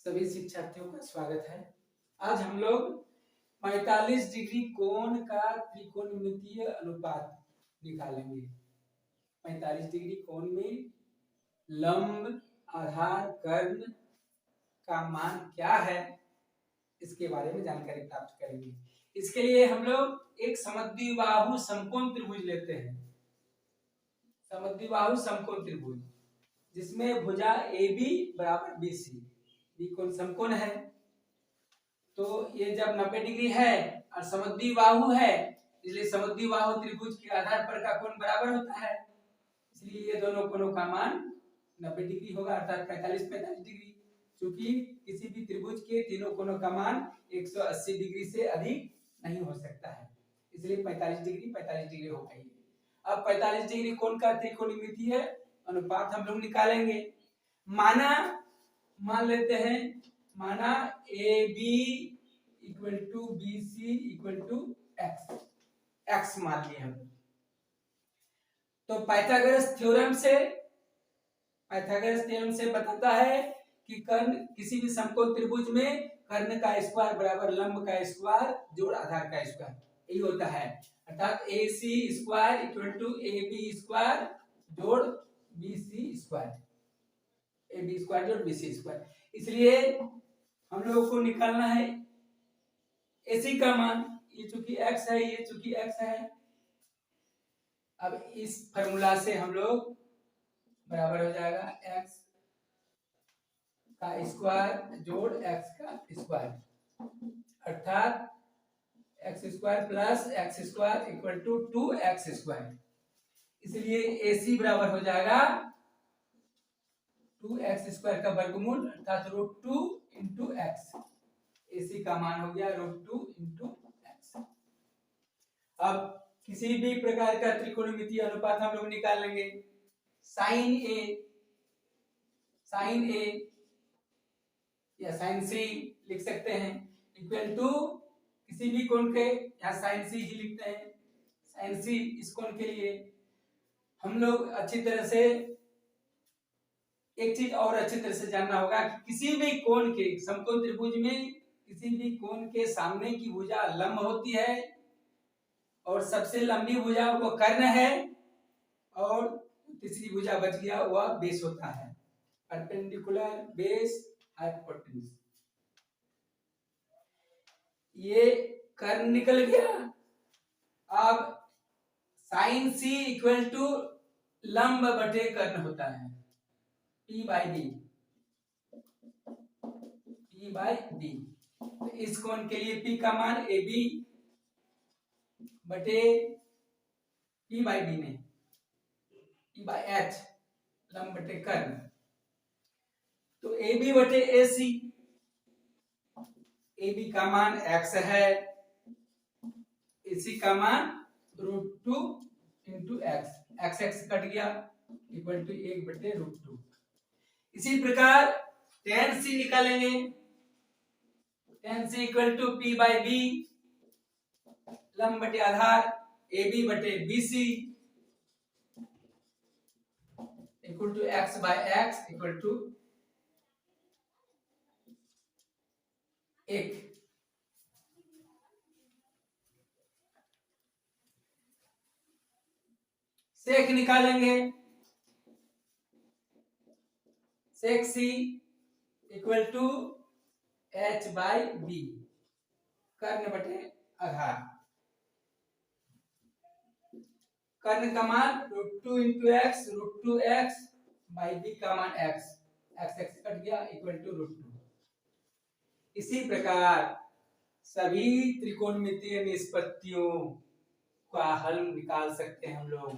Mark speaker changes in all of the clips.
Speaker 1: सभी शिक्षार्थियों का स्वागत है। आज हम लोग 45 डिग्री कोण का त्रिकोणमितीय अनुपात निकालेंगे। 45 डिग्री कोण में लंब, आधार, कर्ण का मान क्या है, इसके बारे में जानकारी प्राप्त करेंगे। इसके लिए हम लोग एक समद्विबाहु समकोण त्रिभुज लेते हैं। समद्विबाहु समकोण त्रिभुज जिसमें भुजा AB बराबर BC, कोण समकोण है। तो ये जब 90 डिग्री है और समद्विबाहु है, इसलिए समद्विबाहु त्रिभुज के आधार पर का कोण बराबर होता है, इसलिए ये दोनों कोणों का मान 90 डिग्री होगा, अर्थात 45 डिग्री। क्योंकि किसी भी त्रिभुज के तीनों कोणों का मान 180 डिग्री से अधिक नहीं हो सकता है, इसलिए 45 डिग्री हो गई। अब 45 डिग्री कोण का त्रिकोणमितीय अनुपात हम लोग निकालेंगे। मान लेते हैं, माना AB equal to BC equal to x मान लिए हम। तो पाइथागोरस थ्योरम से बताता है कि कर्ण किसी भी समकोण त्रिभुज में कर्ण का स्क्वायर बराबर लंब का स्क्वायर जोड़ आधार का स्क्वायर, यही होता है। अर्थात AC square equal to AB square जोड़ BC स्क्वायर, AB स्क्वायर जोड़ BC स्क्वायर। इसलिए हम लोगों को निकालना है AC का मान। ये चूंकि x है, ये चूंकि x है। अब इस फॉर्मूला से हम लोग बराबर हो जाएगा x का स्क्वायर जोड़ x का स्क्वायर, अर्थात x square plus x square equal to 2x square. इसलिए AC बराबर हो जाएगा 2x स्क्वायर का वर्गमूल, अर्थात √2 इंटू x। AC का मान हो गया √2 इंटू x। अब किसी भी प्रकार का त्रिकोणमितीय अनुपात हम लोग निकाल लेंगे। साइन A या साइन C लिख सकते हैं, इक्वल टू किसी भी कोण के, यहाँ साइन C ही लिखते हैं। साइन C इस कोण के लिए हम लोग अच्छी तरह से एक चीज और अच्छी तरह से जानना होगा कि किसी भी कोण के समकोण त्रिभुज में किसी भी कोण के सामने की भुजा लंब होती है और सबसे लंबी भुजा वो कर्ण है, और तीसरी भुजा बच गया वह बेस होता है, परपेंडिकुलर बेस हाइपोटेन्यूज। ये कर्ण निकल गया। अब साइन C इक्वल टू लंब बटे कर्ण होता है, P बाई डी। तो इस कोण के लिए P का मान AB बटे P बाई डी में P बाई H लंब बटे कर्ण। तो AB बटे AC, AB का मान x है, AC का मान √2 इंटू x कट गया इक्वल टू 1 बटे √2। इसी प्रकार tan C निकालेंगे। tan C equal to P by B लंब बटे आधार AB बटे BC equal to x by x equal to 1। Sec निकालेंगे। Sec C equal to H by B कर्ण बटे आधार। कर्ण का मान √2 into x, √2x by B का मान x कट गया इक्वल टू √2। इसी प्रकार सभी त्रिकोणमितीय निष्पत्तियों का हल निकाल सकते हैं हम लोग।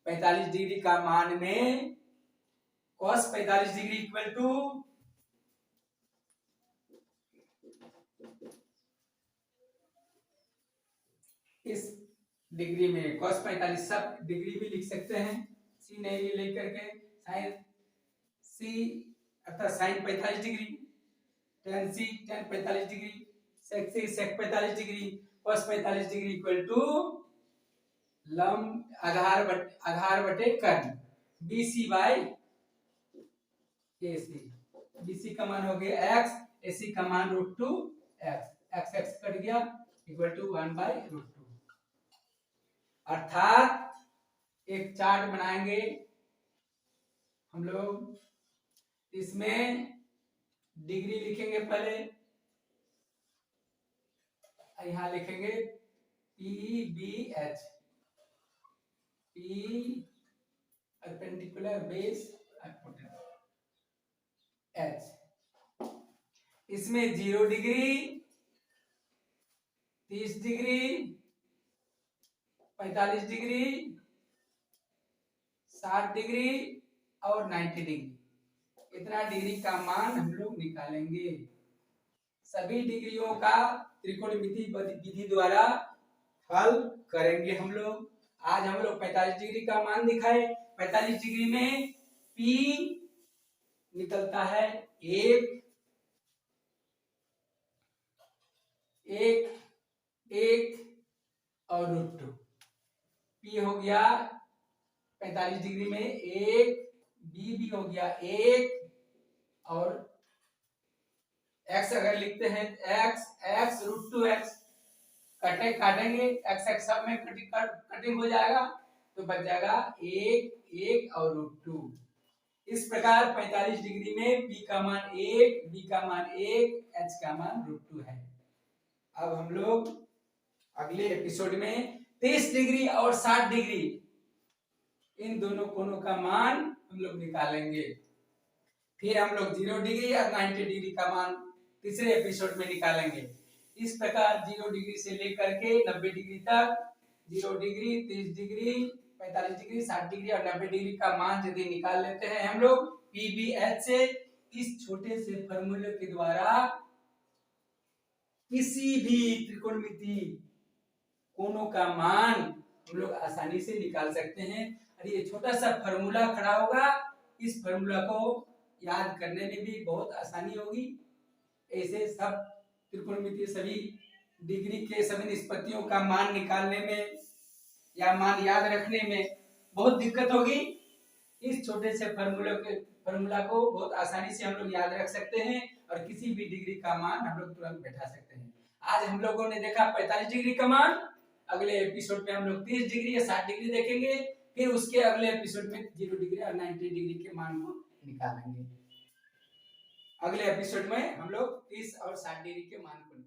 Speaker 1: 45 डिग्री का मान में cos 45 डिग्री इक्वल टू इस डिग्री में cos 45 सब डिग्री भी लिख सकते हैं, C नहीं लिख करके साइन C अर्थात sine 45 degree, tan C tan 45 degree, sec C sec 45 degree, cos 45 degree equal to लंब आधार बटे कर्ण BC बाई AC। BC का मान हो गया x, AC का मान √2 x x कट गया इक्वल टू 1/√2। अर्थात एक चार्ट बनाएंगे हम लोग, इसमें डिग्री लिखेंगे पहले, यहां लिखेंगे PBH, P perpendicular base H, इसमें 0 डिग्री, 30 डिग्री, 45 डिग्री, 60 डिग्री और 90 डिग्री, इतना डिग्री का मान हम लोग निकालेंगे। सभी डिग्रियों का त्रिकोणमिति विधि द्वारा हल करेंगे हम लोग। आज हम लोग 45 डिग्री का मान दिखाए। 45 डिग्री में P निकलता है 1 1 1 और √2। P हो गया 45 डिग्री में 1, B भी हो गया 1 और x अगर लिखते हैं x √2x, काटेंगे x x सब में कटिंग हो जाएगा तो बच जाएगा 1 1 और √2। इस प्रकार 45 डिग्री में P का मान 1, B का मान 1, H का मान √2 है। अब हम लोग अगले एपिसोड में 30 डिग्री और 60 डिग्री इन दोनों कोणों का मान हम लोग निकालेंगे। फिर हम लोग 0 डिग्री और 90 डिग्री का मान तीसरे एपिसोड में निकालेंगे। इस प्रकार 0 डिग्री से लेकर के 90 डिग्री तक, 0 डिग्री, 30 डिग्री, 45 डिग्री, 60 डिग्री और 90 डिग्री का मान यदि निकाल लेते हैं हम लोग PBH से, इस छोटे से फॉर्मूले के द्वारा किसी भी त्रिकोणमिति कोणों का मान हम लोग आसानी से निकाल सकते हैं। और ये छोटा सा फॉर्मूला खड़ा होगा, इस फॉर्मूला को याद करने में भी बहुत आसानी होगी। ऐसे सब त्रिकोणमितीय सभी डिग्री के सभी निष्पत्तियों का मान निकालने में या मान याद रखने में बहुत दिक्कत होगी। इस छोटे से फॉर्मूला को बहुत आसानी से हम लोग याद रख सकते हैं और किसी भी डिग्री का मान हम लोग तुरंत बैठा सकते हैं। आज हम लोगों ने देखा 45 डिग्री का मान, अगले एपिसोड में हम लोग 30 डिग्री या 60 डिग्री देखेंगे, फिर उसके अगले एपिसोड में 0 डिग्री और 90 डिग्री के मान को निकालेंगे। अगले एपिसोड में हम लोग 30 और 60 डिग्री के मान को